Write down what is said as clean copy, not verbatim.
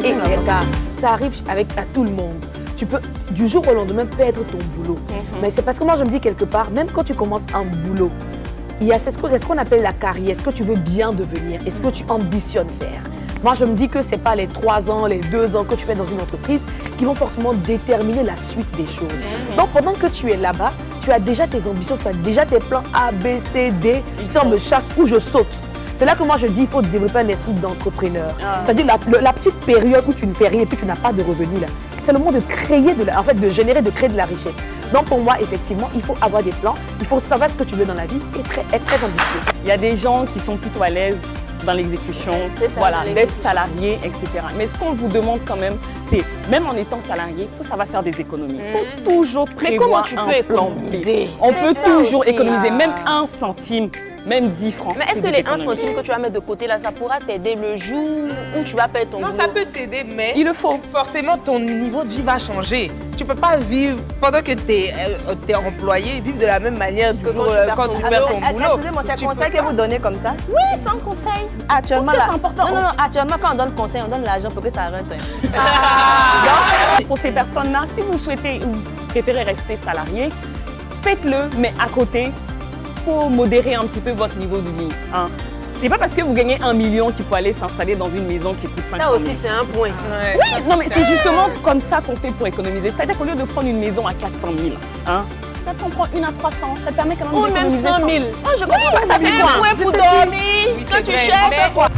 Et regarde, ça arrive à tout le monde. Tu peux du jour au lendemain perdre ton boulot. Mais c'est parce que moi je me dis quelque part, même quand tu commences un boulot, il y a ce qu'on appelle la carrière, ce que tu veux bien devenir, et ce que tu ambitionnes faire. Moi je me dis que ce n'est pas les 3 ans, les 2 ans que tu fais dans une entreprise qui vont forcément déterminer la suite des choses. Donc pendant que tu es là-bas, tu as déjà tes ambitions, tu as déjà tes plans A, B, C, D, si on me chasse ou je saute. C'est là que moi je dis qu'il faut développer un esprit d'entrepreneur. C'est-à-dire la petite période où tu ne fais rien et puis tu n'as pas de revenus là. C'est le moment de créer, de générer, de créer de la richesse. Donc pour moi, effectivement, il faut avoir des plans, il faut savoir ce que tu veux dans la vie et être très ambitieux. Il y a des gens qui sont plutôt à l'aise dans l'exécution, voilà, d'être salarié, etc. Mais ce qu'on vous demande quand même, c'est, même en étant salarié, il faut savoir faire des économies. Il faut toujours prévoir un plan B. On peut toujours économiser, même 1 centime. Même 10 francs. Mais est-ce que les 1 centime que tu vas mettre de côté là, ça pourra t'aider le jour où tu vas perdre ton boulot? Non, ça peut t'aider, mais il le faut. Forcément, ton niveau de vie va changer. Tu ne peux pas vivre pendant que tu es employé, vivre de la même manière du jour quand tu perds ton boulot. Excusez-moi, c'est un conseil que vous donnez comme ça? Oui, c'est un conseil. Actuellement, c'est important. Non, actuellement, quand on donne conseil, on donne l'argent pour que ça rentre. Donc, pour ces personnes-là, si vous souhaitez ou préférez rester salarié, faites-le, mais à côté, pour modérer un petit peu votre niveau de vie. Hein. C'est pas parce que vous gagnez 1 million qu'il faut aller s'installer dans une maison qui coûte 500 000. Ça aussi, c'est un point. Oui, non, mais c'est justement comme ça qu'on fait pour économiser. C'est-à-dire qu'au lieu de prendre une maison à 400 000, hein, quand on prend une à 300, ça te permet quand même d'économiser 100 000. Oh, je comprends pas, ça fait un point pour dormir. Que tu cherches quoi?